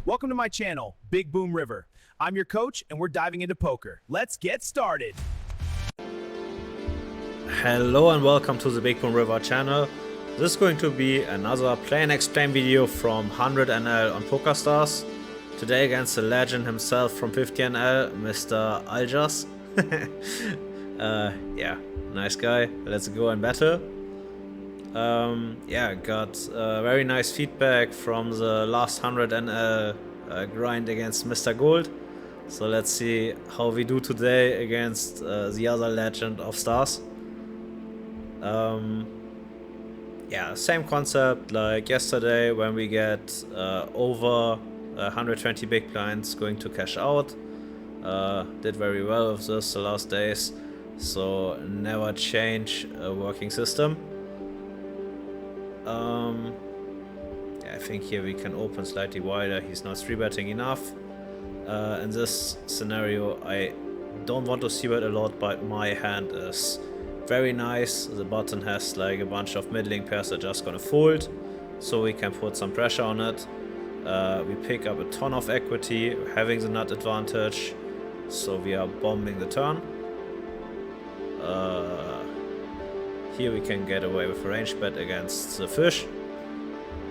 Welcome to my channel, BigBoomRiver. I'm your coach and we're diving into poker. Let's get started. Hello and welcome to the BigBoomRiver channel. This is going to be another play and explain video from 100NL on PokerStars. Today against the legend himself from 50NL, Mr. Aljas. Yeah, nice guy. Let's go and battle. Yeah, got very nice feedback from the last 100NL grind against Mr. Gold. So let's see how we do today against the other legend of stars. Yeah, same concept like yesterday when we get over 120 big blinds going to cash out. Did very well with this the last days, so never change a working system. Yeah, I think here we can open slightly wider. He's not 3-betting enough. In this scenario I don't want to c-bet a lot, but my hand is very nice. The button has like a bunch of middling pairs that are just gonna fold, so we can put some pressure on it. We pick up a ton of equity, having the nut advantage, so we are bombing the turn. Here we can get away with a range bet against the fish.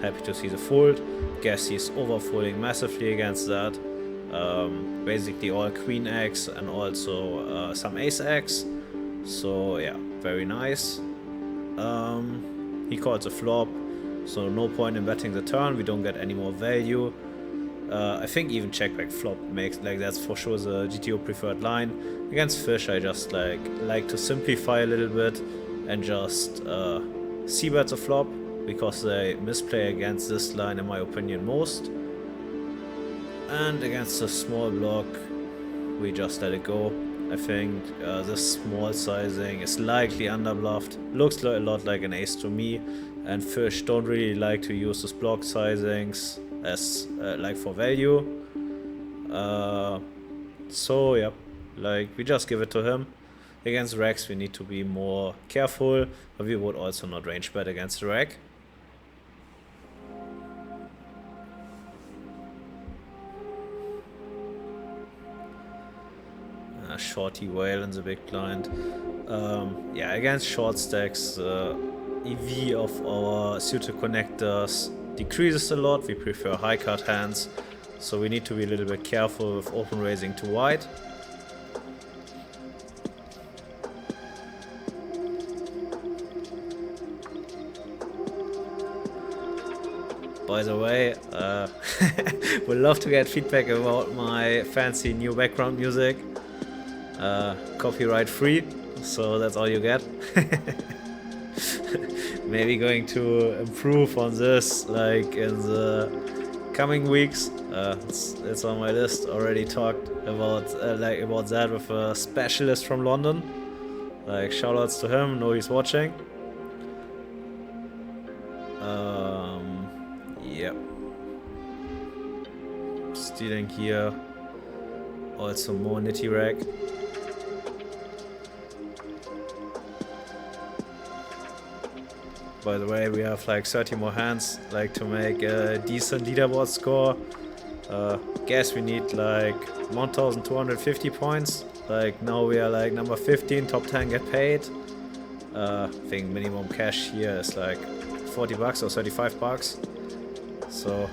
Happy to see the fold. Guess he's overfolding massively against that. Basically all queen X and also some ace X. So yeah, very nice. He calls a flop, so no point in betting the turn. We don't get any more value. I think even check back flop makes, like, that's for sure the GTO preferred line. Against fish I just like to simplify a little bit and just c-bet the flop, because they misplay against this line in my opinion most. And against the small block we just let it go. I think this small sizing is likely underbluffed. Looks a lot like an ace to me, and fish don't really like to use this block sizings as like for value. So yeah, like we just give it to him. Against racks we need to be more careful, but we would also not range bet against the rack. Shorty whale in the big blind. Yeah, against short stacks, EV of our suited connectors decreases a lot. We prefer high card hands, so we need to be a little bit careful with open raising too wide. By the way, would love to get feedback about my fancy new background music. Copyright free, so that's all you get. Maybe going to improve on this like in the coming weeks. It's on my list. Already talked about about that with a specialist from London. Like, shoutouts to him, know he's watching. Yep. Stealing here. Also more nitty rack. By the way, we have like 30 more hands, like, to make a decent leaderboard score. Guess we need like 1,250 points. Like, now we are like number 15, top 10 get paid. I think minimum cash here is like 40 bucks or 35 bucks. So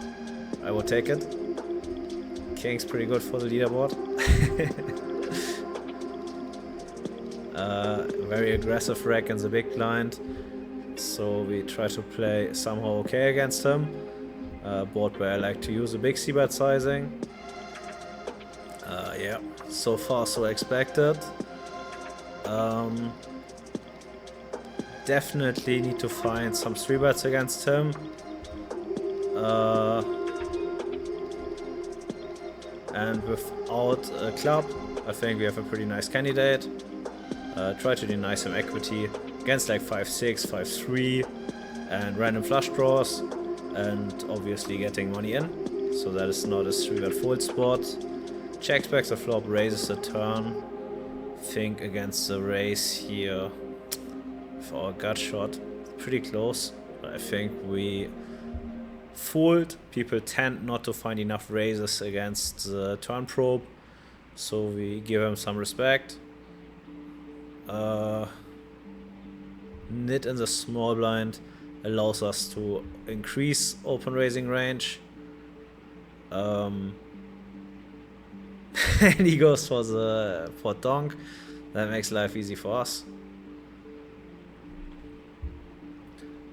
I will take it. King's pretty good for the leaderboard. Very aggressive rack in the big blind. So we try to play somehow okay against him. Board where I like to use a big c-bet sizing. Yeah, so far so expected. Definitely need to find some 3-bets against him. And without a club, I think we have a pretty nice candidate. Try to deny some equity against like 5-6, 5-3 and random flush draws, and obviously getting money in, so that is not a 3-bet fold spot. Checks back the flop, raises the turn. Think against the raise here for our gut shot, pretty close, but I think we fold. People tend not to find enough raises against the turn probe, so we give him some respect. Nit in the small blind allows us to increase open raising range. And he goes for donk. That makes life easy for us.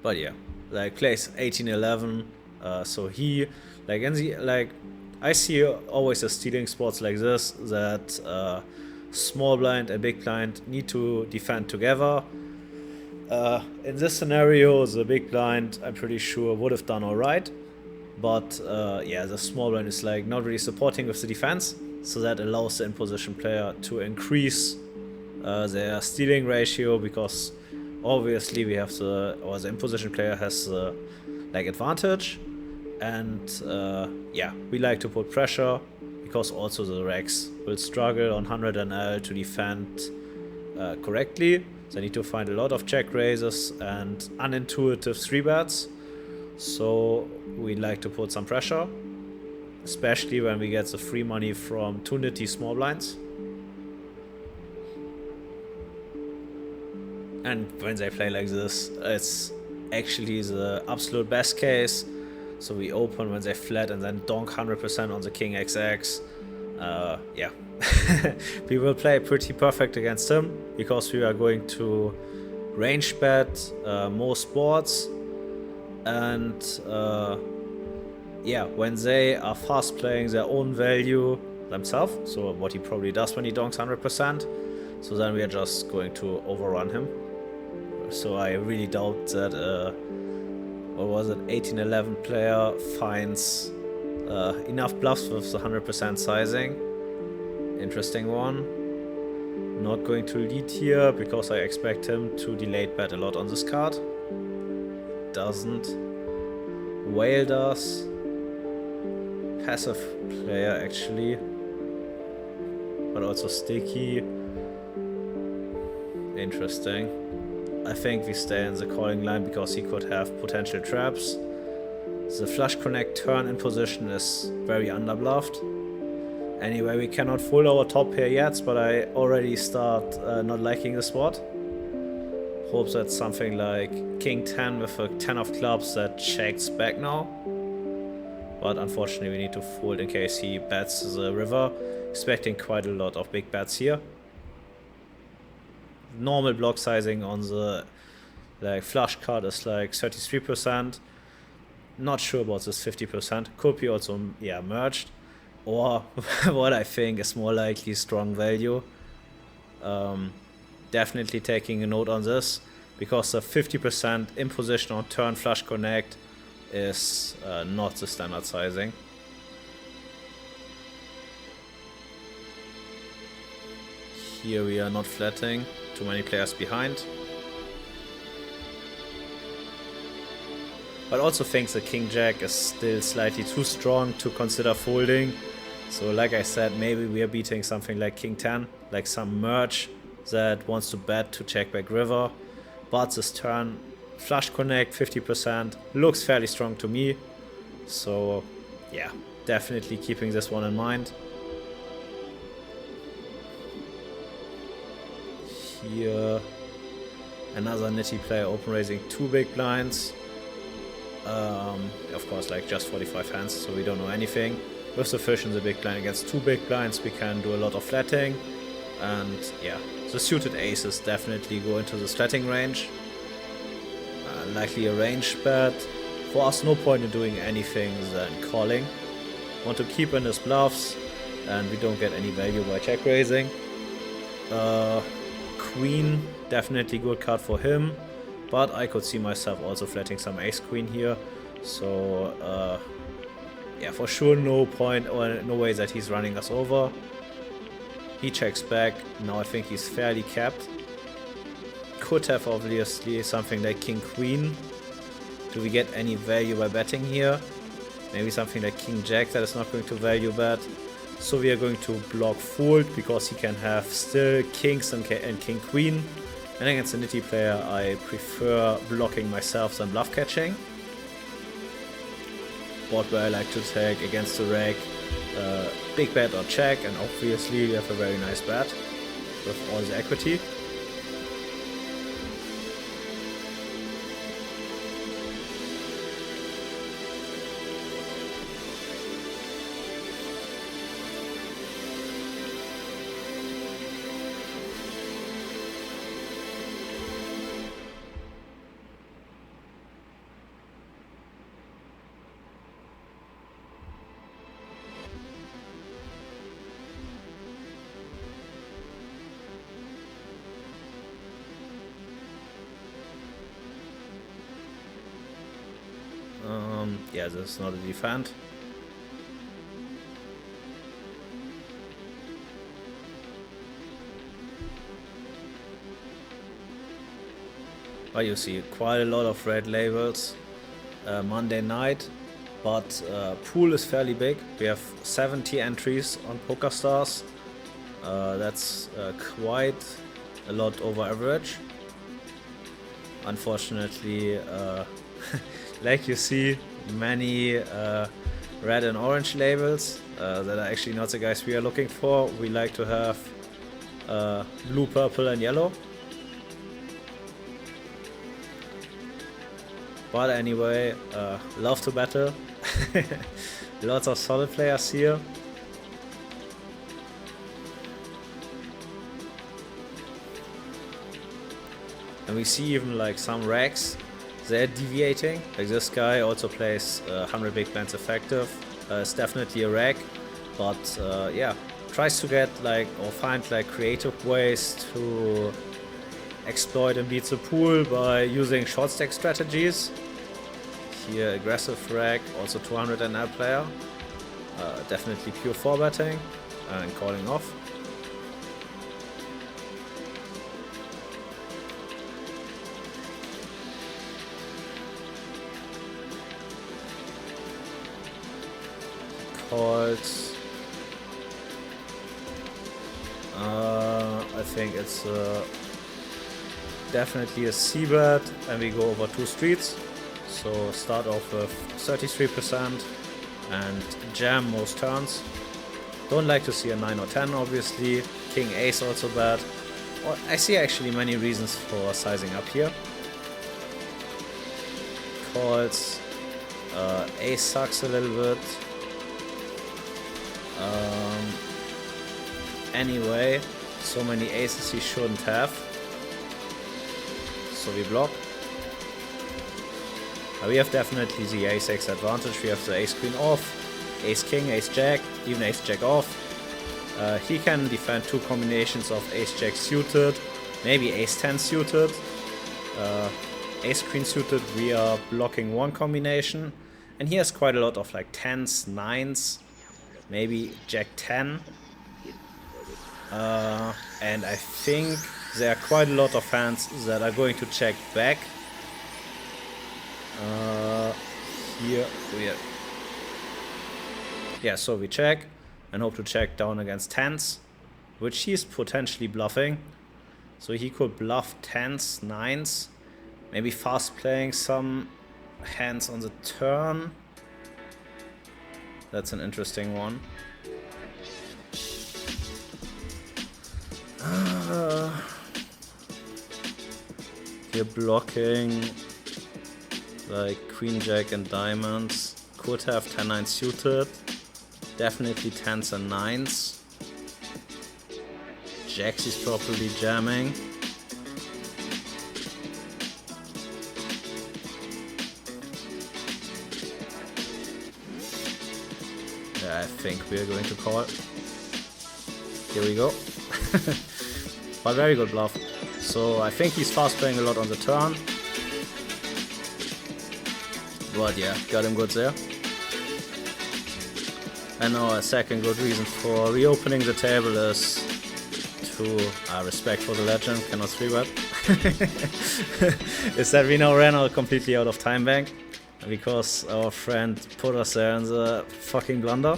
But yeah, like plays 18-11. So he I see always a stealing spots like this that small blind and big blind need to defend together. In this scenario, the big blind, I'm pretty sure, would have done alright. But yeah, the small blind is like not really supporting with the defense, so that allows the in position player to increase their stealing ratio, because obviously we have the in position player has the advantage, and yeah, we like to put pressure because also the Rex will struggle on 100NL to defend correctly. They need to find a lot of check raises and unintuitive 3-bets. So we like to put some pressure, especially when we get the free money from 2 nitty small blinds. And when they play like this, it's actually the absolute best case. So we open when they flat and then donk 100% on the king XX. Yeah. We will play pretty perfect against him because we are going to range bet most boards, and yeah, when they are fast playing their own value themselves, so what he probably does when he donks 100%, so then we are just going to overrun him. So I really doubt that 18-11 player finds enough bluffs with the 100% sizing. Interesting one. Not going to lead here because I expect him to delayed bet a lot on this card. Doesn't. Whale does. Passive player actually. But also sticky. Interesting. I think we stay in the calling line because he could have potential traps. The flush connect turn in position is very underbluffed. Anyway, we cannot fold our top pair yet, but I already start not liking the spot. Hope that's something like king 10 with a 10 of clubs that checks back now. But unfortunately we need to fold in case he bets the river. Expecting quite a lot of big bets here. Normal block sizing on the flush card is like 33%. Not sure about this 50%. Could be also merged. Or what I think is more likely strong value. Definitely taking a note on this, because the 50% in position on turn flush connect is not the standard sizing. Here we are not flatting, too many players behind. But also think the king jack is still slightly too strong to consider folding. So like I said, maybe we are beating something like king 10, like some merge that wants to bet to check back river. But this turn, flush connect 50%, looks fairly strong to me. So yeah, definitely keeping this one in mind. Here, another nitty player open raising 2 big blinds. Of course, like just 45 hands, so we don't know anything. With the fish in the big blind against 2 big blinds, we can do a lot of flatting. And yeah, the suited aces definitely go into the flatting range. Likely a range bet. For us, no point in doing anything than calling. Want to keep in his bluffs, and we don't get any value by check raising. Queen, definitely good card for him. But I could see myself also flatting some ace queen here. So yeah, for sure no point or no way that he's running us over. He checks back. Now I think he's fairly capped. Could have obviously something like king queen. Do we get any value by betting here? Maybe something like king jack that is not going to value bet. So we are going to block fold because he can have still kings and king queen. And against a nitty player I prefer blocking myself than bluff catching. board where I like to take against the reg, big bet or check, and obviously we have a very nice bet with all the equity. Yeah, this is not a defend. But you see quite a lot of red labels Monday night, but pool is fairly big. We have 70 entries on PokerStars. That's quite a lot over average. Unfortunately, like you see, many red and orange labels that are actually not the guys we are looking for. We like to have blue, purple and yellow. But anyway, love to battle. Lots of solid players here. And we see even like some regs, they're deviating. Like this guy also plays 100 big blinds effective. It's definitely a reg, but yeah, tries to get like or find like creative ways to exploit and beat the pool by using short stack strategies. Here aggressive reg, also 200NL player. Definitely pure 4-betting and calling off. Calls. I think it's definitely a C-bet, and we go over 2 streets. So start off with 33% and jam most turns. Don't like to see a 9 or 10 obviously. King ace also bad. Well, I see actually many reasons for sizing up here. Calls. Ace sucks a little bit. Anyway, so many aces he shouldn't have. So we block. We have definitely the ace-x advantage. We have the ace-queen off, ace-king, ace-jack, even ace-jack off. He can defend 2 combinations of ace-jack suited, maybe ace-10 suited. Ace-queen suited, we are blocking 1 combination. And he has quite a lot of like 10s, 9s, maybe jack-10. And I think there are quite a lot of hands that are going to check back. Here we are. Yeah, so we check and hope to check down against 10s, which he's potentially bluffing. So he could bluff 10s, 9s, maybe fast playing some hands on the turn. That's an interesting one. Here blocking like queen jack and diamonds. Could have 10-9 suited. Definitely 10s and 9s. Jacks is probably jamming. Yeah, I think we're going to call. Here we go. But very good bluff. So I think he's fast playing a lot on the turn. But yeah, got him good there. And now a second good reason for reopening the table is to respect for the legend, cannot 3-bet. Is that we now ran out completely out of time bank because our friend put us there in the fucking blunder.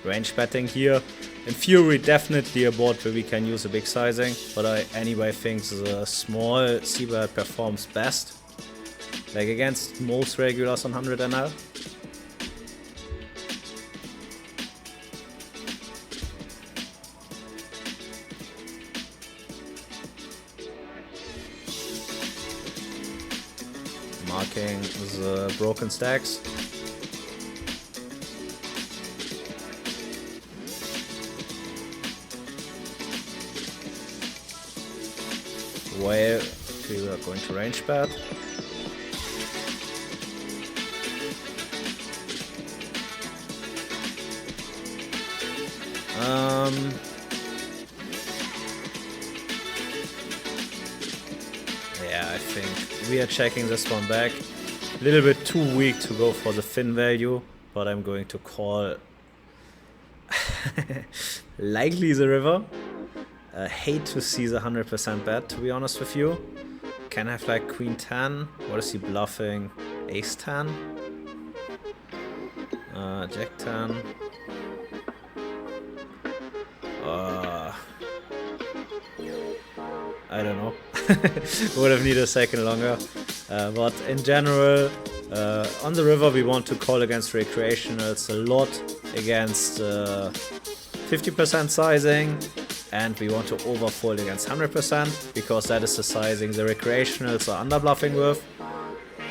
Range betting here. In theory, definitely a board where we can use a big sizing, but I anyway think the small c-bet performs best. Like against most regulars on 100NL. Marking the broken stacks. Well, we are going to range bet. Yeah, I think we are checking this one back. A little bit too weak to go for the thin value, but I'm going to call likely the river. Hate to see the 100% bet, to be honest with you. Can have like queen 10. What is he bluffing? Ace 10. Jack 10. I don't know. Would have needed a second longer. But in general, on the river we want to call against recreationals a lot, against 50% sizing, and we want to overfold against 100% because that is the sizing the recreationals are underbluffing with.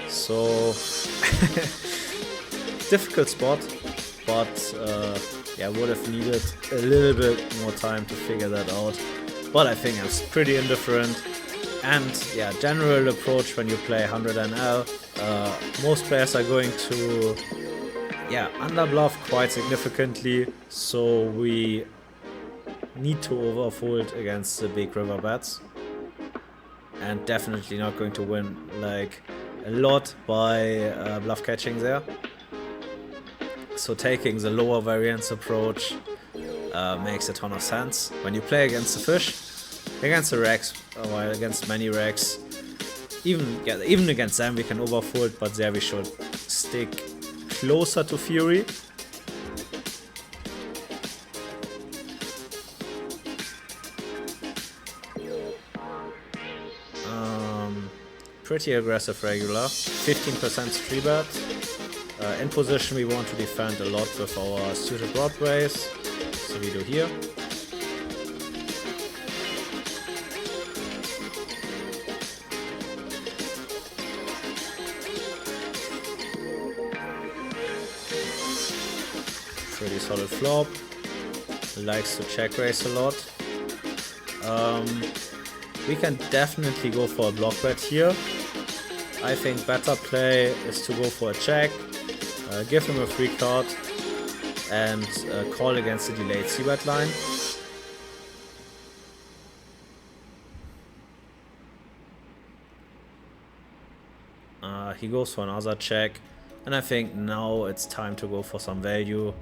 So difficult spot, but yeah, would have needed a little bit more time to figure that out. But I think it's pretty indifferent. And yeah, general approach when you play 100NL, most players are going to underbluff quite significantly, so we need to overfold against the big river bets, and definitely not going to win like a lot by bluff catching there. So taking the lower variance approach makes a ton of sense. When you play against the fish, against the racks, or against many racks, even against them we can overfold, but there we should stick closer to Fury. Pretty aggressive regular, 15% free bet. In position we want to defend a lot with our suited broadways, so we do here. Pretty solid flop, likes to check raise a lot. We can definitely go for a block bet here. I think better play is to go for a check, give him a free card, and call against the delayed c-bet line. He goes for another check, and I think now it's time to go for some value.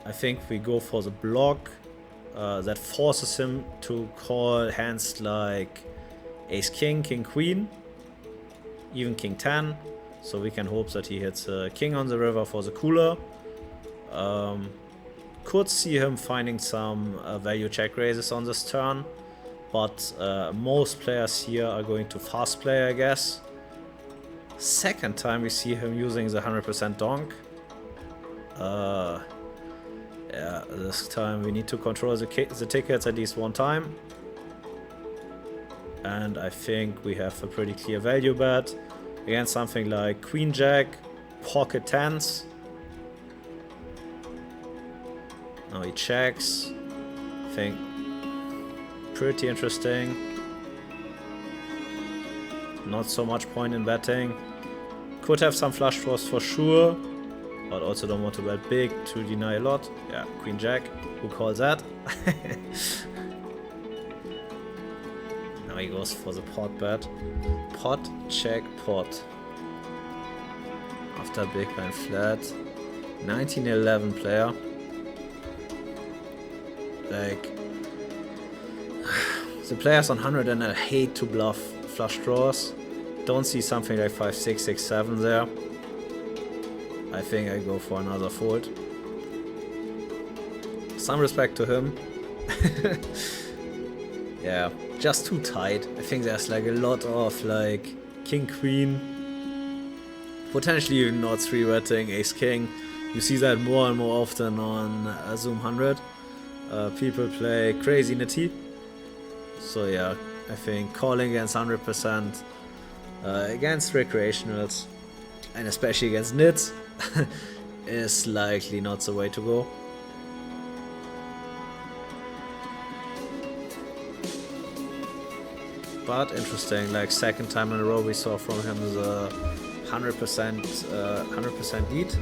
I think we go for the block that forces him to call hands like ace king, king queen, even king 10, so we can hope that he hits a king on the river for the cooler. Could see him finding some value check raises on this turn, but most players here are going to fast play, I guess. Second time we see him using the 100% donk. Yeah, this time we need to control the tickets at least one time. And I think we have a pretty clear value bet against something like queen jack, pocket tens. Now he checks. I think pretty interesting. Not so much point in betting. Could have some flush draws for sure, but also don't want to bet big to deny a lot. Yeah, queen jack, who calls that? Now he goes for the pot bet. Pot, check, pot. After big blind flat. 1911 player. Like, the players on 100NL hate to bluff flush draws. Don't see something like 5, 6, 6, 7 there. I think I go for another fold. some respect to him. Yeah, just too tight. I think there's like a lot of like king queen, potentially even not 3-betting ace king. You see that more and more often on Zoom 100. People play crazy nitty. So yeah, I think calling against 100% against recreationals and especially against nits is likely not the way to go. But interesting, like second time in a row we saw from him the 100% lead.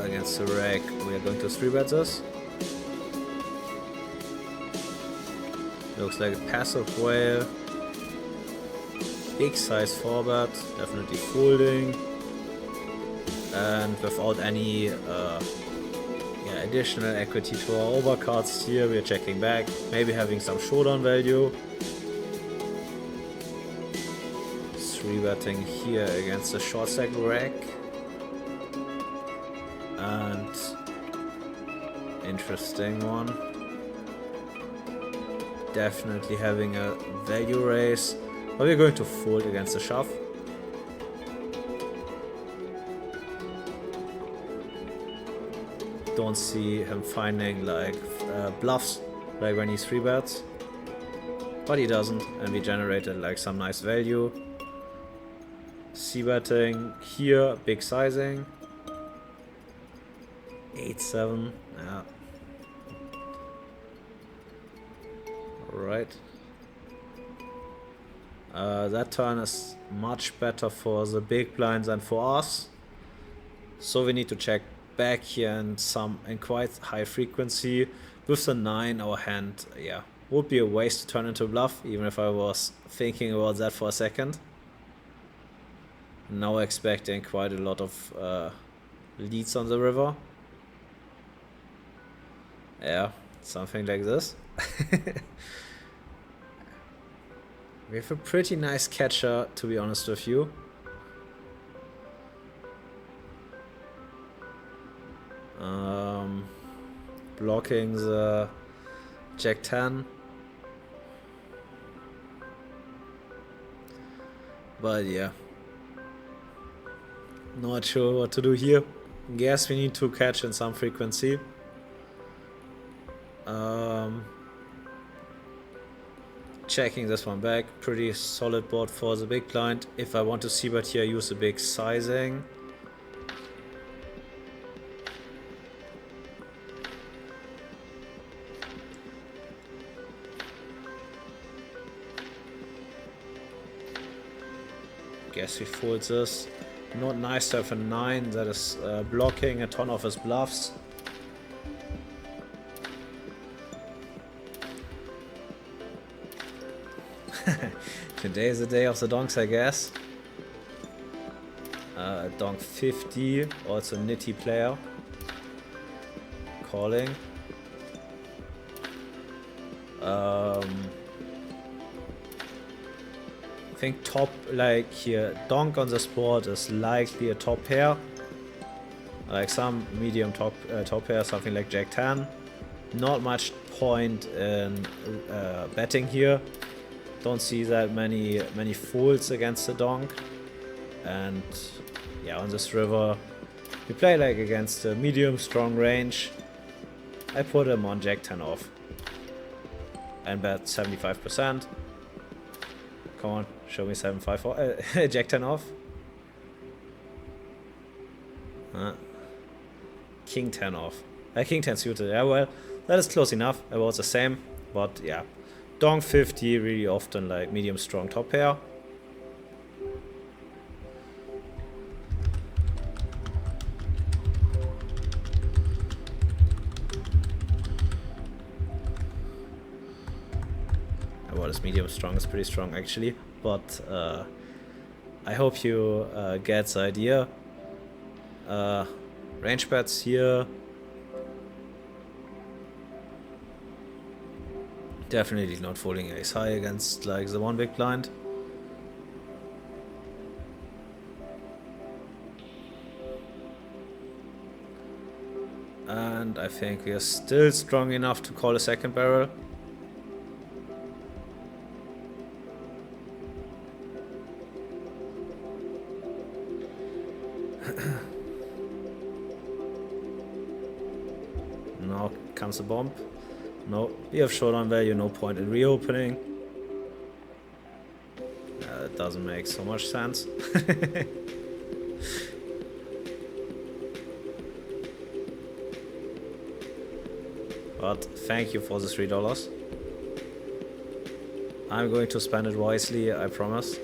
Against the reg, we are going to 3-bet this. Looks like a passive whale. Big size 4-bet, definitely folding. And without any additional equity to our overcards here, we are checking back. Maybe having some showdown value. 3-betting here against the short stack reg. And interesting one. Definitely having a value raise. But we're going to fold against the shove. Don't see him finding like bluffs like when he 3-bets. But he doesn't, and we generated like some nice value. C-betting here, big sizing. 8-7, yeah. Right. That turn is much better for the big blinds than for us. So we need to check back here and quite high frequency. With the 9, our hand, yeah, would be a waste to turn into a bluff, even if I was thinking about that for a second. Now expecting quite a lot of leads on the river. Yeah, something like this. We have a pretty nice catcher, to be honest with you. Blocking the Jack 10. But yeah. Not sure what to do here. Guess we need to catch in some frequency. Checking this one back. Pretty solid board for the big blind. If I want to see bet here, use a big sizing. Guess he folds this. Not nice to have a 9 that is blocking a ton of his bluffs. Today is the day of the donks, I guess. Donk 50, also nitty player. Calling. I think top, like here, donk on the spot is likely a top pair. Like some medium top pair, something like Jack 10. Not much point in betting here. Don't see that many folds against the donk. And yeah, on this river, we play like against a medium strong range. I put him on Jack 10 off. And bet 75%. Come on, show me 7-5 off. Jack 10 off. King 10 off. King 10 suited. Yeah, well, that is close enough. About the same. But yeah. Donk 50 really often like medium strong top pair. Well, this medium strong is pretty strong actually, but I hope you get the idea. Range bets here. Definitely not folding ace high against like the one big blind. And I think we are still strong enough to call a second barrel. Now comes a bomb. No, we have showdown value, no point in reopening. It doesn't make so much sense. But thank you for the $3. I'm going to spend it wisely, I promise.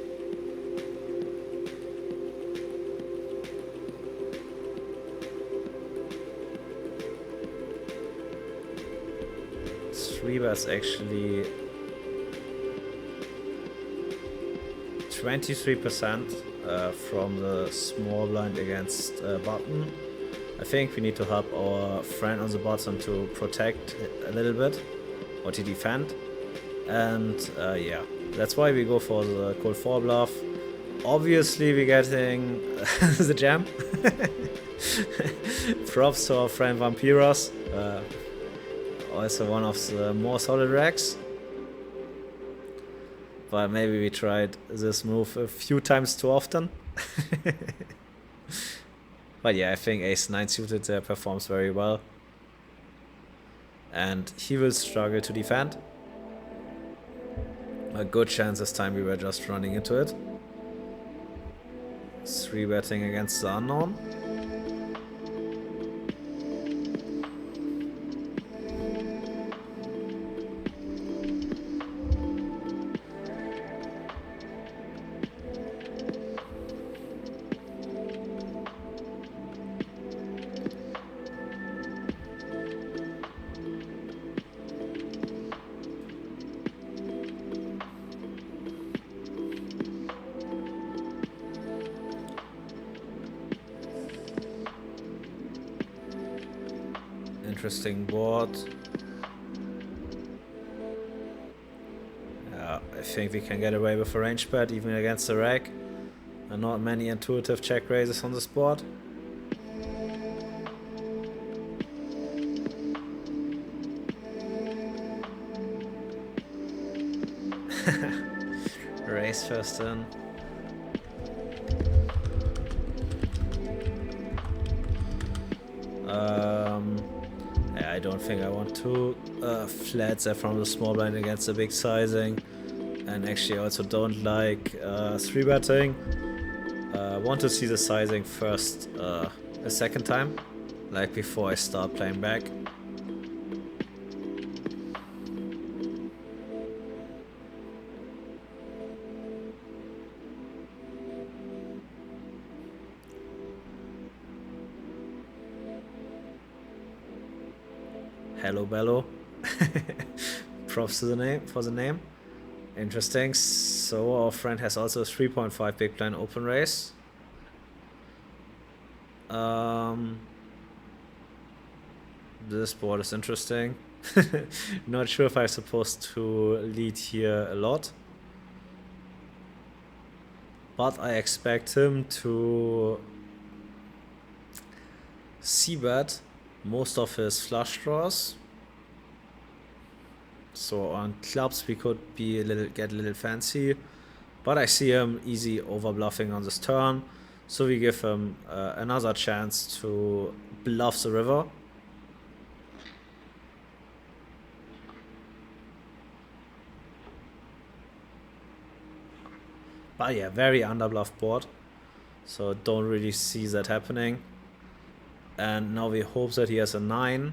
Three bets actually 23% from the small blind against button. I think we need to help our friend on the bottom to protect a little bit or to defend. And yeah, that's why we go for the call 4 bluff. Obviously we're getting the jam. Props to our friend Vampiros. Also one of the more solid racks. But maybe we tried this move a few times too often. But yeah, I think ace-9 suited there performs very well. And he will struggle to defend. A good chance this time we were just running into it. 3-betting against the unknown. Interesting board. Yeah, I think we can get away with a range bet even against the reg. And not many intuitive check raises on this board. Raise first in. Yeah, I don't think I want to flat there from the small blind against the big sizing, and actually also don't like 3-betting. Want to see the sizing first a second time, like before I start playing back. Hello Bello. Props to the name for the name. Interesting. So our friend has also a 3.5 big blind open raise. This board is interesting. Not sure if I'm supposed to lead here a lot, but I expect him to c-bet most of his flush draws. So on clubs we could be get a little fancy, but I see him easy over bluffing on this turn, so we give him another chance to bluff the river. But yeah, very underbluff board, so don't really see that happening. And now we hope that he has a 9.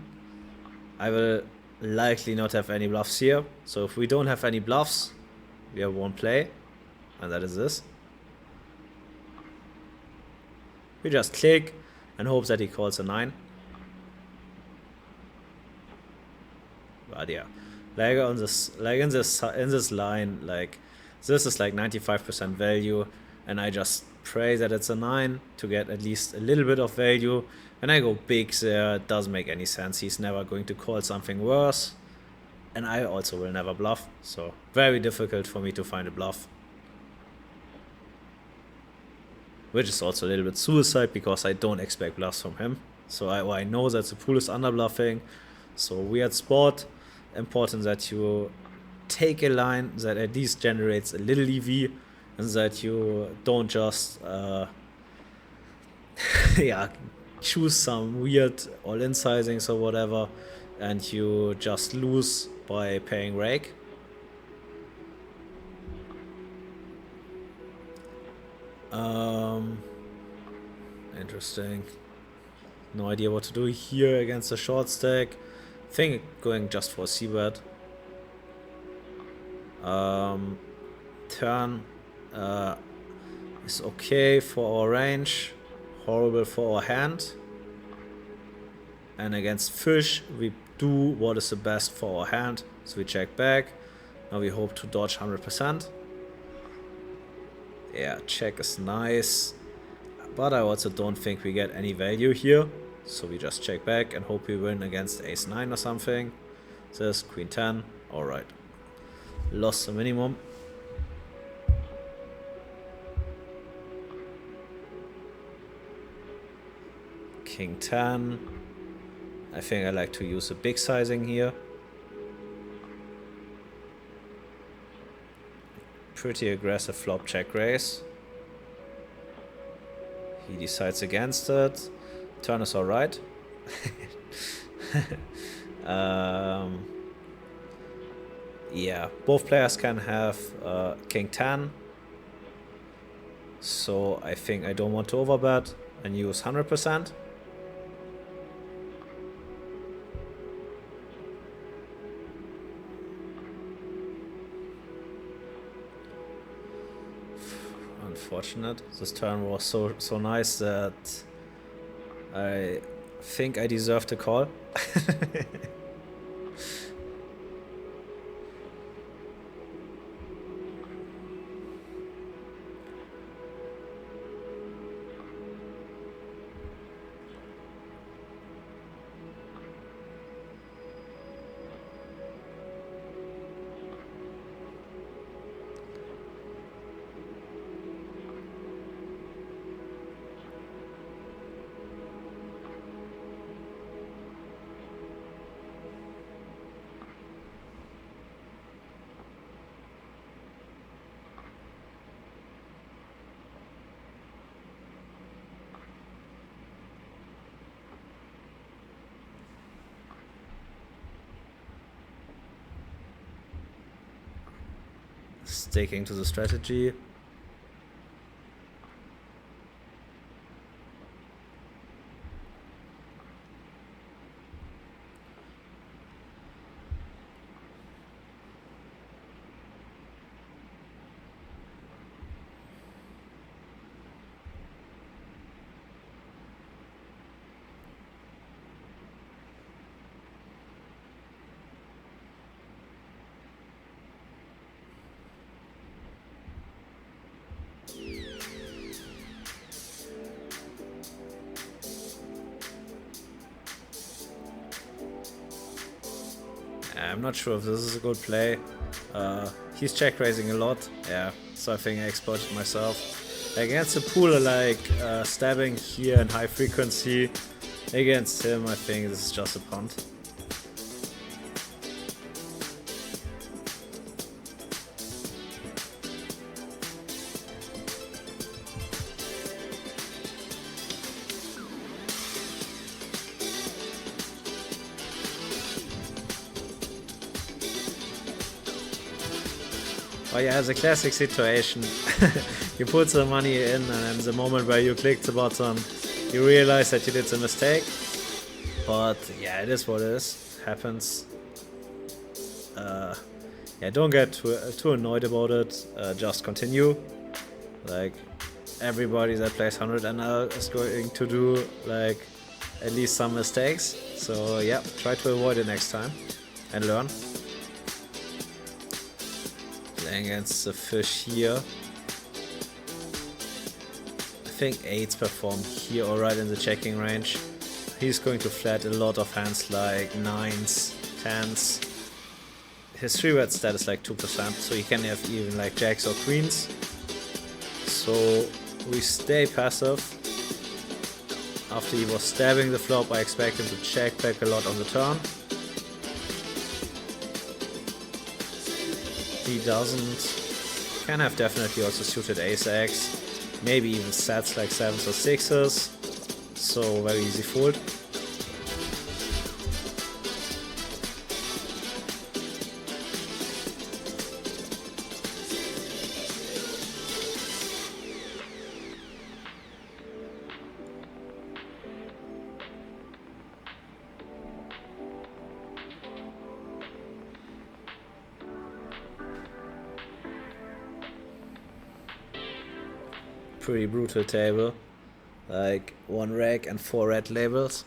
I will likely not have any bluffs here. So if we don't have any bluffs, we have one play, and that is this. We just click and hope that he calls a 9. But yeah, like on this, like in this line, like this is like 95% value, and I just pray that it's a 9 to get at least a little bit of value. When I go big there, it doesn't make any sense. He's never going to call something worse. and I also will never bluff, so very difficult for me to find a bluff. Which is also a little bit suicide, because I don't expect bluffs from him. So I know that the pool is under bluffing, so weird spot. Important that you take a line that at least generates a little EV, and that you don't just yeah, choose some weird all-in sizings or whatever, and you just lose by paying rake. Interesting. No idea what to do here against the short stack. Think going just for a c-bet. Turn is okay for our range, horrible for our hand. And against fish, we do what is the best for our hand. So we check back. Now we hope to dodge 100%. Yeah, check is nice. But I also don't think we get any value here. So we just check back and hope we win against ace 9 or something. This, queen 10. Alright. Lost the minimum. King 10. I think I like to use a big sizing here. Pretty aggressive flop check raise. He decides against it. Turn is alright. Yeah, both players can have king 10. So I think I don't want to overbet and use 100%. Unfortunate. This turn was so nice that I think I deserve to call. Sticking to the strategy. I'm not sure if this is a good play. He's check raising a lot, yeah, so I think I exploited myself. Against the pool, like stabbing here and high frequency. Against him, I think this is just a punt. Oh yeah, it's a classic situation. You put the money in, and then the moment where you click the button, you realize that you did a mistake. But yeah, it is what it is. Happens. Yeah, don't get too annoyed about it. Just continue. Like, everybody that plays 100NL is going to do like at least some mistakes. So yeah, try to avoid it next time and learn. Playing against the fish here. I think 8s perform here alright in the checking range. He's going to flat a lot of hands like 9s, 10s. his 3-bet stat is like 2%, so he can have even like jacks or queens. So we stay passive. After he was stabbing the flop, I expect him to check back a lot on the turn. He doesn't. Can have definitely also suited ace-x, maybe even sets like 7s or 6s, so very easy fold. Pretty brutal table, like 1 reg and 4 red labels.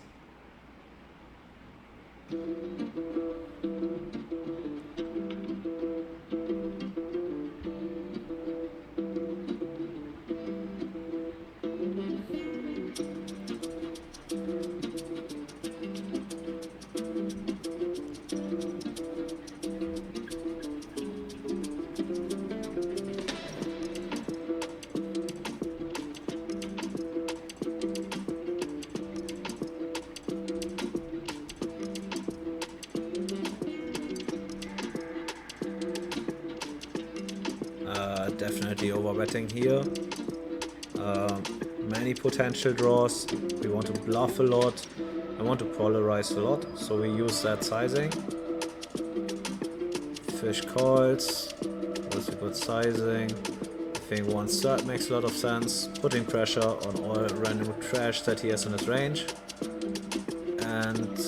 Definitely overbetting here. Many potential draws. We want to bluff a lot. I want to polarize a lot, so we use that sizing. Fish calls. Also good sizing. I think 1/3 makes a lot of sense. Putting pressure on all random trash that he has in his range. And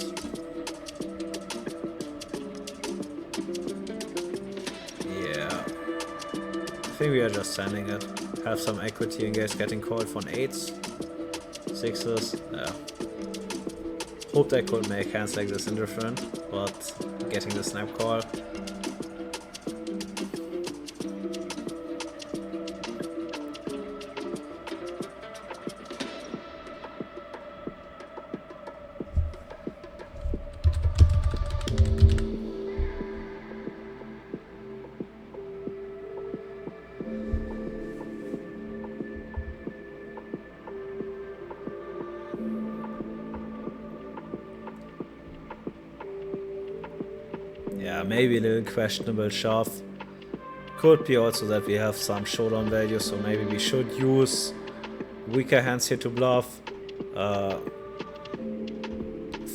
I think we are just sending it. Have some equity in case getting called for 8s, 6s. Yeah. Hoped I could make hands like this indifferent, but getting the snap call. Yeah, maybe a little questionable shove. Could be also that we have some showdown value, so maybe we should use weaker hands here to bluff.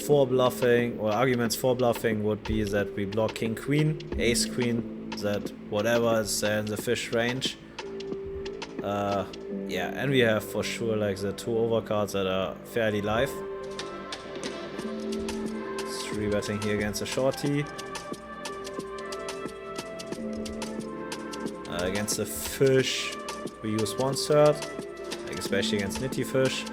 For bluffing, or arguments for bluffing would be that we block king queen, ace queen, that whatever is in the fish range. Yeah, and we have for sure like the 2 overcards that are fairly live. 3-betting here against a shorty. Against the fish, we use 1/3, like especially against nitty fish.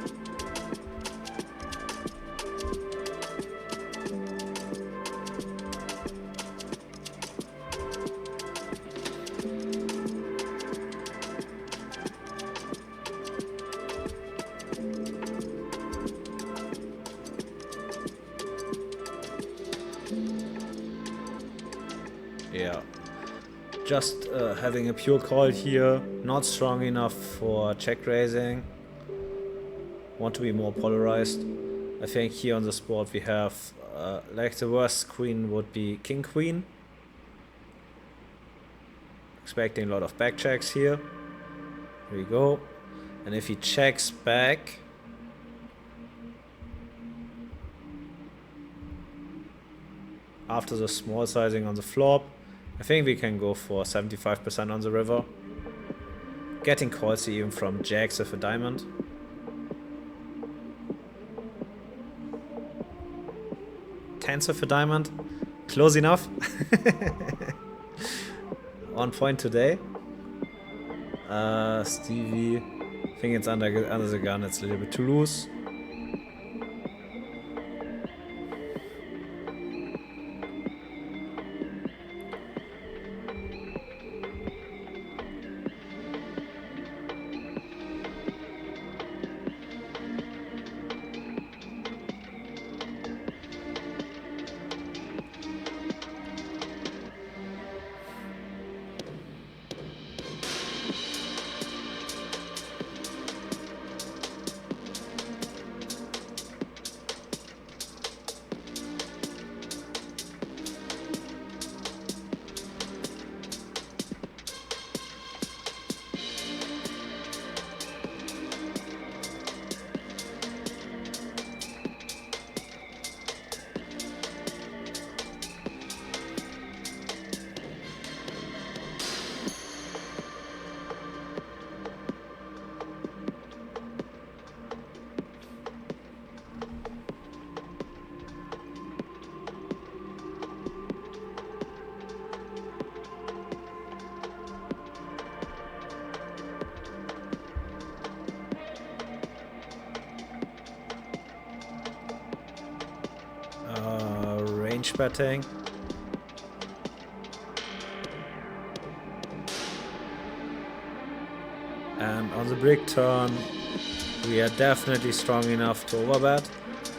Yeah. Just having a pure call here, not strong enough for check raising. Want to be more polarized. I think here on the spot we have like the worst queen would be king queen. Expecting a lot of back checks here. Here we go. And if he checks back, after the small sizing on the flop, I think we can go for 75% on the river. Getting calls even from jacks with a diamond. Tens with a diamond. Close enough. On point today. Stevie. I think it's under the gun. It's a little bit too loose. range betting. And on the brick turn, we are definitely strong enough to overbet.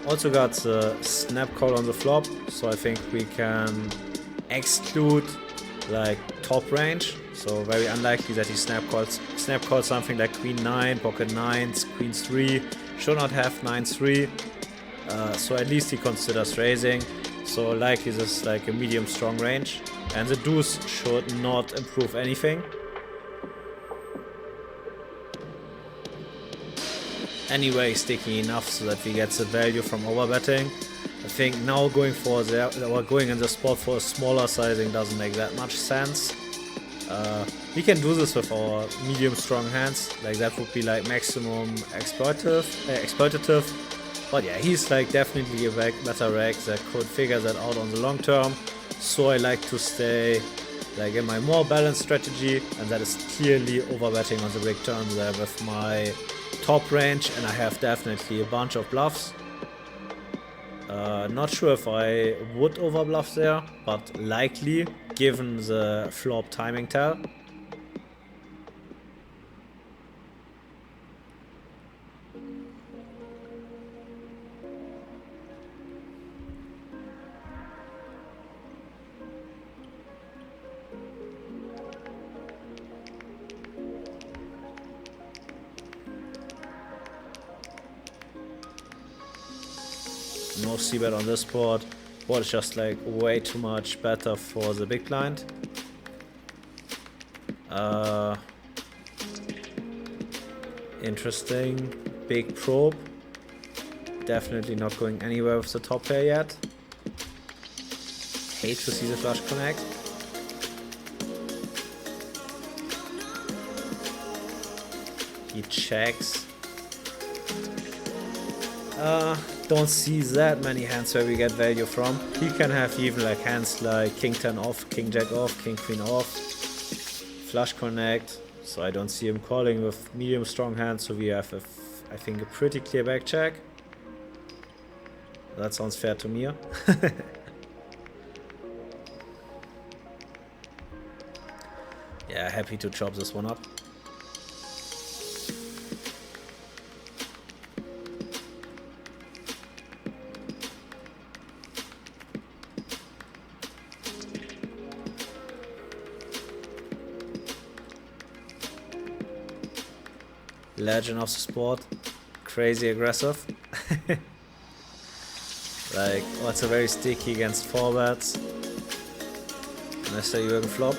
Also got the snap call on the flop, so I think we can exclude like top range. So very unlikely that he snap calls something like queen 9, pocket 9s, queen 3. Should not have 9-3. So at least he considers raising. So likely this is like a medium strong range. And the deuce should not improve anything. Anyway, sticky enough so that we get the value from overbetting. I think now going in the spot for a smaller sizing doesn't make that much sense. We can do this with our medium strong hands, like that would be like maximum exploitative. But yeah, he's like definitely a better reg that could figure that out on the long term. So I like to stay like in my more balanced strategy, and that is clearly overbetting on the big turn there with my top range, and I have definitely a bunch of bluffs. Not sure if I would overbluff there, but likely given the flop timing tell. No c-bet on this board. Board is just like way too much better for the big blind. Interesting. Big probe. Definitely not going anywhere with the top pair yet. Hate to see the flush connect. He checks. Don't see that many hands where we get value from. He can have even like hands like king 10 off, king jack off, king queen off, flush connect. So I don't see him calling with medium strong hands. So we have I think a pretty clear back check. That sounds fair to me. Yeah, happy to chop this one up. Legend of the sport, crazy aggressive. Like also very sticky against four-bets. Unless you can flop.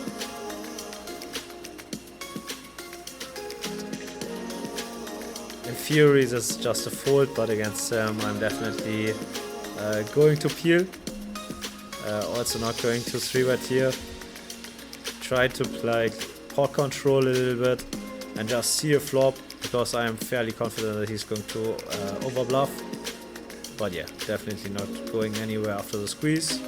In theory this is just a fold, but against him I'm definitely going to peel. Also not going to 3-bet here. Try to like pot control a little bit and just see a flop, because I am fairly confident that he's going to overbluff. But yeah, definitely not going anywhere after the squeeze.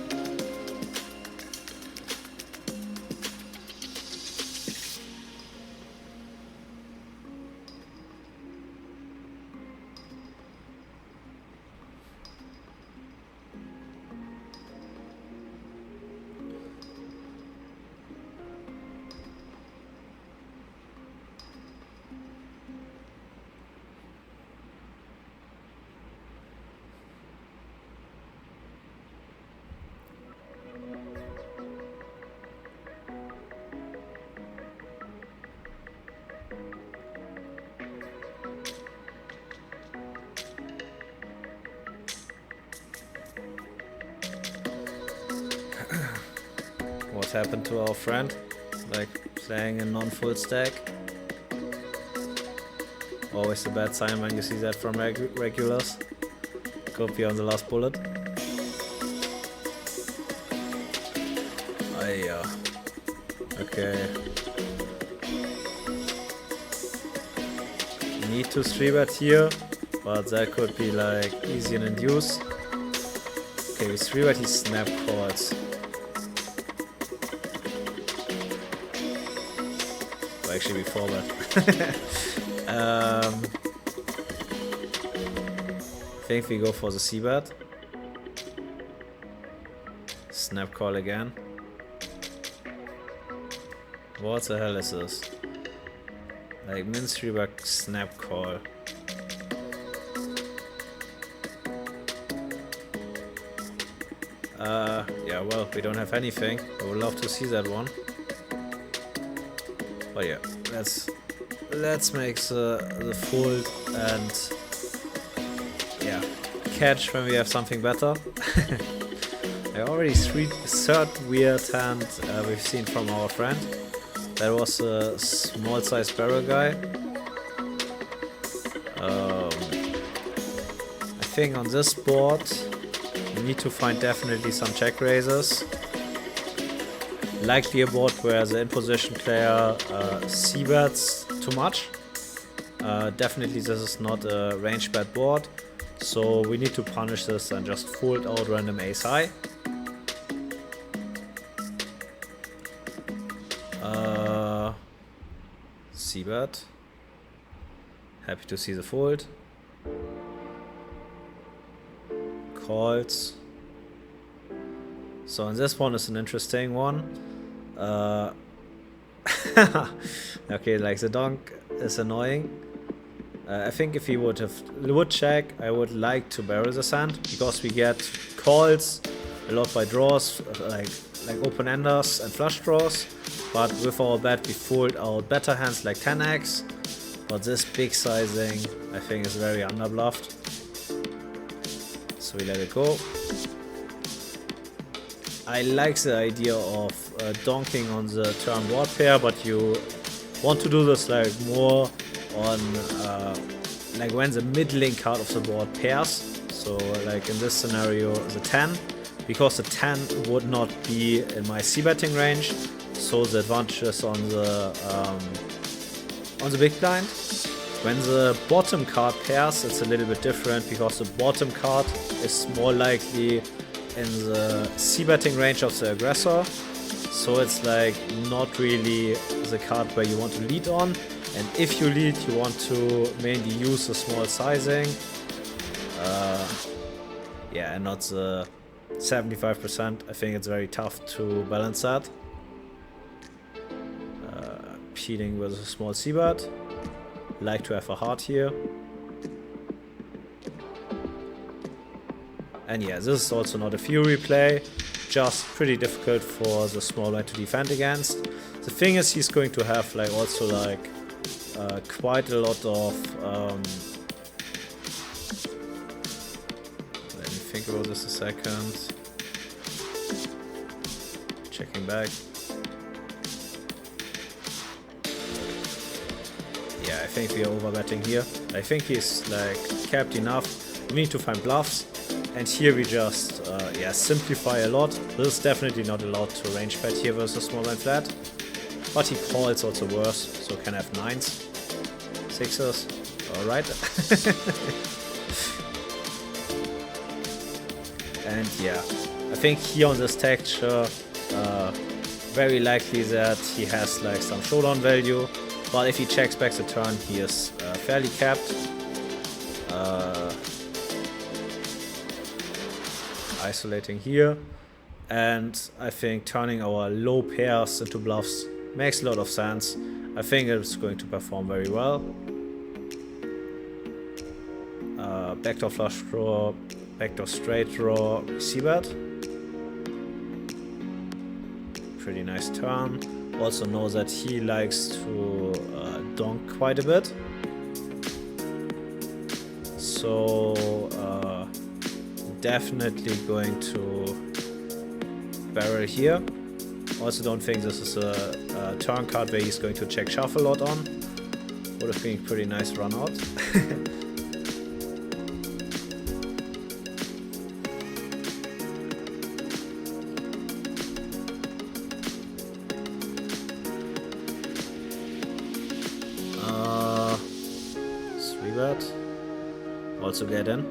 What happened to our friend? Like playing a non-full stack. Always a bad sign when you see that from regulars. Could be on the last bullet. Aiyah. Okay. Need to 3-bet here, but that could be like easy and induce. Okay, with 3-bet he snap calls. Actually be 4-bet. I think we go for the c-bet. Snap call again. What the hell is this? Like min 3-bet snap call. Yeah, well, we don't have anything. I would love to see that one. But yeah, let's make the fold and yeah, catch when we have something better. Already third weird hand we've seen from our friend. That was a small size barrel guy. I think on this board we need to find definitely some check raises. Likely a board where the in position player c-bets too much. Definitely this is not a range bet board, so we need to punish this and just fold out random ace high. C-bet. Happy to see the fold. Calls. So and this one is an interesting one. Okay, like the donk is annoying. I think if he would check, I would like to barrel this hand because we get calls a lot by draws, like open-enders and flush draws. But with our bet we fold out better hands like 10x. But this big sizing I think is very underbluffed. So we let it go. I like the idea of donking on the turn board pair, but you want to do this like more on like when the middling card of the board pairs. So like in this scenario the 10, because the 10 would not be in my c-betting range. So the advantage is on the big blind. When the bottom card pairs, it's a little bit different because the bottom card is more likely in the c-betting range of the aggressor. So it's like not really the card where you want to lead on. And if you lead, you want to mainly use the small sizing. Yeah, and not the 75%. I think it's very tough to balance that. Peeling with a small c-bet. Like to have a heart here. And yeah, this is also not a fury play, just pretty difficult for the small blind to defend against. The thing is, he's going to have like also like quite a lot of let me think about this a second. Checking back. Yeah, I think we are overbetting here. I think he's like capped enough. We need to find bluffs. And here we just yeah, simplify a lot. This is definitely not allowed to range bet here versus small blind flat. But he calls also worse, so can have 9s. 6s. Alright. And yeah, I think here on this texture, very likely that he has like some showdown value. But if he checks back the turn, he is fairly capped. Isolating here, and I think turning our low pairs into bluffs makes a lot of sense. I think it's going to perform very well. Backdoor flush draw, backdoor straight draw, c-bet. Pretty nice turn. Also know that he likes to donk quite a bit. So definitely going to barrel here. Also don't think this is a turn card where he's going to check shuffle a lot on. Would have been a pretty nice run out. Three-bet. Also get in.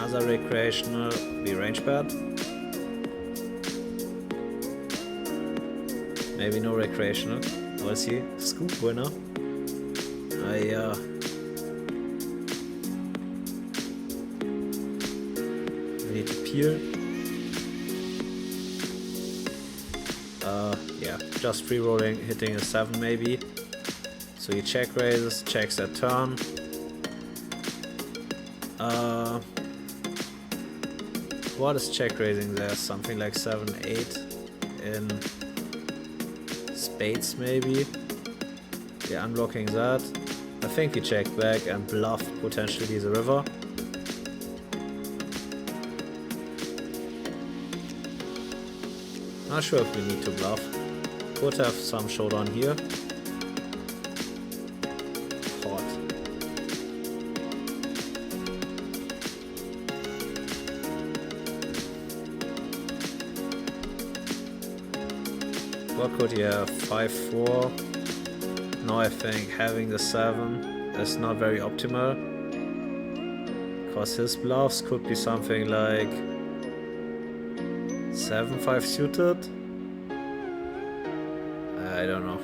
Another recreational, we range bet. Maybe no recreational. We'll see. Scoop winner. We need to peel. Yeah, just free rolling, hitting a 7 maybe. So he check raises, checks at turn. What is check raising there? Something like 7, 8 in spades maybe. Yeah, unblocking that. I think we check back and bluff potentially the river. Not sure if we need to bluff. Could have some showdown here. Hot. What could he have? 5-4. Now I think having the 7 is not very optimal. Because his bluffs could be something like 7-5 suited. I don't know.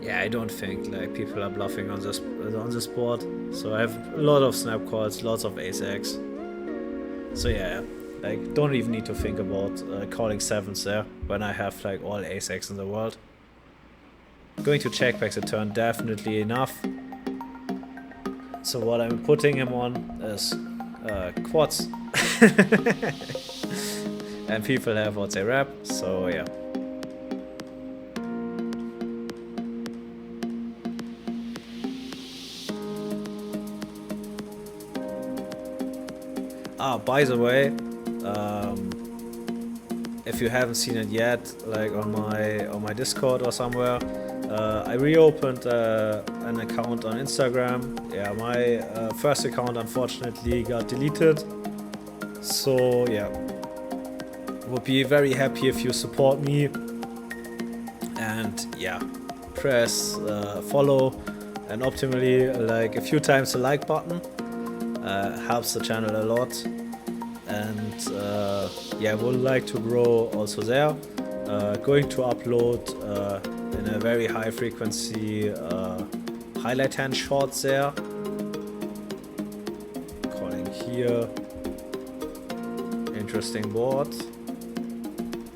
Yeah, I don't think like people are bluffing on this board. So I have a lot of snap calls, lots of ace-x. So yeah, like don't even need to think about calling 7s there when I have like all ace-x in the world. Going to check back the turn, definitely enough. So what I'm putting him on is quads. And people have what they rap, so yeah. Ah, by the way, if you haven't seen it yet, like on my Discord or somewhere, I reopened an account on Instagram. Yeah, my first account unfortunately got deleted. So yeah, would be very happy if you support me. And yeah, press follow and optimally like a few times the like button. Helps the channel a lot. And yeah, would like to grow also there. Going to upload in a very high frequency highlight hand shorts there. Calling here. Interesting board.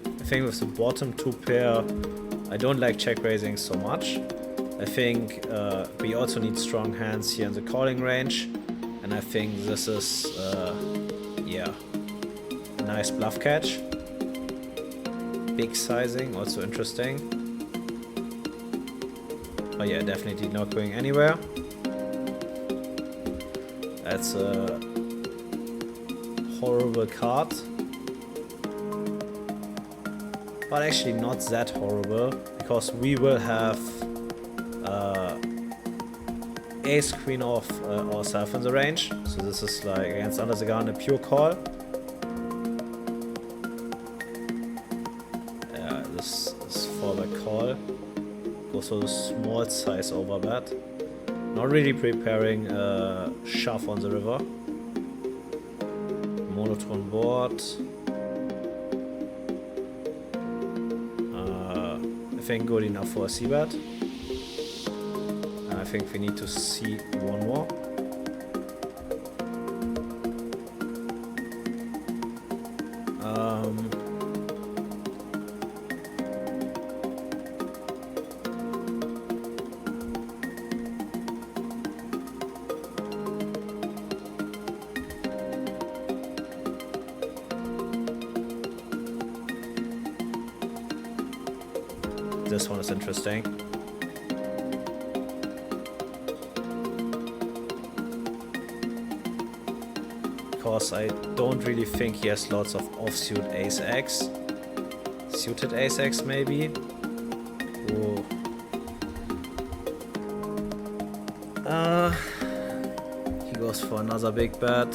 I think with the bottom 2 pair, I don't like check raising so much. I think we also need strong hands here in the calling range. And I think this is, yeah, a nice bluff catch. Big sizing, also interesting. Oh yeah, definitely not going anywhere. That's a horrible card. But actually not that horrible, because we will have ace queen off ourselves in the range. So this is like against under the gun a pure call. Yeah, this is for the call. Goes for the small size overbet. Not really preparing a shove on the river. Monotone board. I think good enough for a c-bet. I think we need to see one more. This one is interesting. Because I don't really think he has lots of offsuit ace-x. Suited ace-x maybe. Ooh. He goes for another big bet.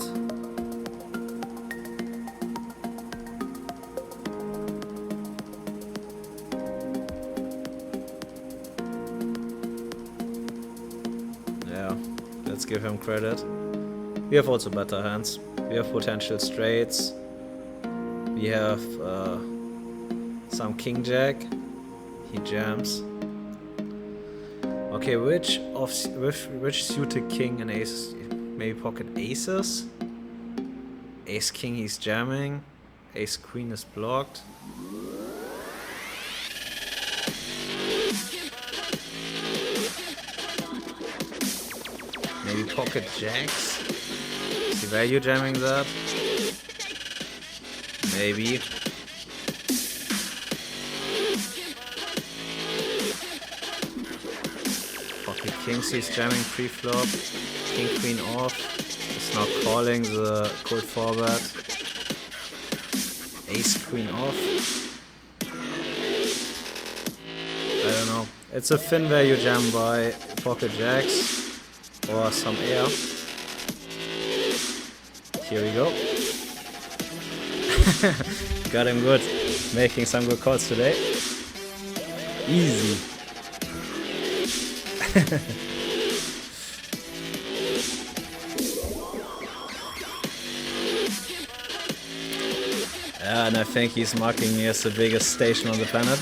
Yeah, let's give him credit. We have also better hands. We have potential straights. We have some king jack. He jams. Okay, which suited king and aces? Maybe pocket aces? Ace king he's jamming. Ace queen is blocked. Maybe pocket jacks? Is he value jamming that? Maybe. Pocket kings he's jamming pre-flop. King queen off. It's not calling the cold forward. Ace queen off. I don't know. It's a thin value jam by pocket jacks. Or some air. Here we go. Got him good. Making some good calls today. Easy. And I think he's marking me as the biggest station on the planet.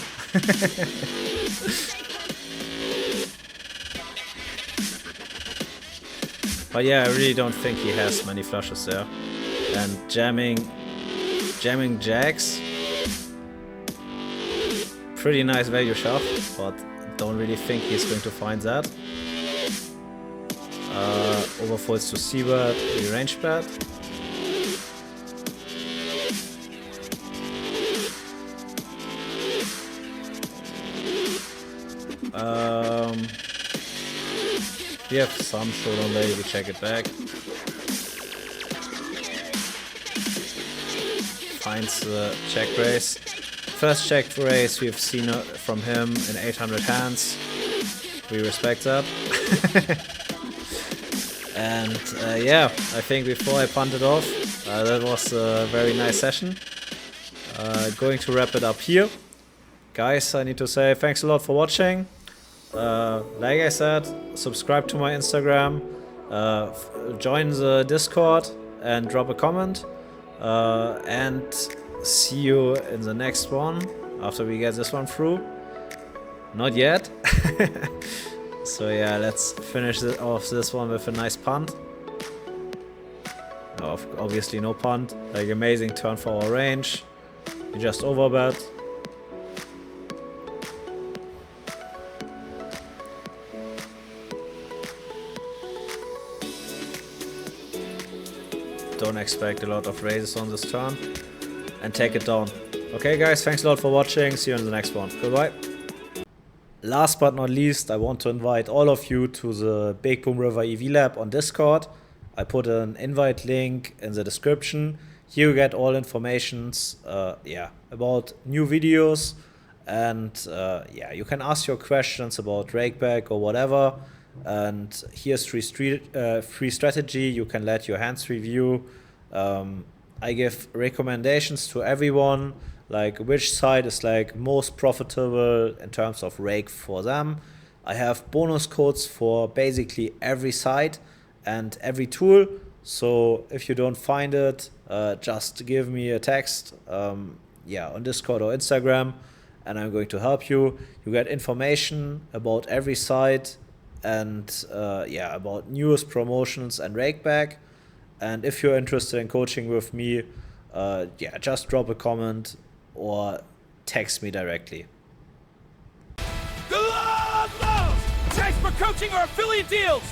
But yeah, I really don't think he has many flushes there. And jamming jacks, pretty nice value shove, but don't really think he's going to find that. Overfolds to c-bet, we range bet. We have some showdown value, we check it back. Finds the check raise. First check raise we've seen from him in 800 hands. We respect that. And yeah, I think before I punted off, that was a very nice session. Going to wrap it up here. Guys, I need to say thanks a lot for watching. Like I said, subscribe to my Instagram, join the Discord and drop a comment, and see you in the next one after we get this one through. Not yet. So yeah, let's finish off this one with a nice punt. No, obviously no punt, like amazing turn for our range. We just overbet. Don't expect a lot of raises on this turn and take it down. Okay guys, thanks a lot for watching. See you in the next one. Goodbye. Last but not least, I want to invite all of you to the BigBoomRiver EV Lab on Discord. I put an invite link in the description. Here you get all informations about new videos, and yeah, you can ask your questions about rakeback or whatever. And here's free strategy. You can let your hands review. I give recommendations to everyone, like which side is like most profitable in terms of rake for them. I have bonus codes for basically every side and every tool. So if you don't find it, just give me a text, on Discord or Instagram, and I'm going to help you. You get information about every side and about newest promotions and rakeback. And if you're interested in coaching with me, just drop a comment or text me directly. Bluffs! Thanks for coaching or affiliate deals!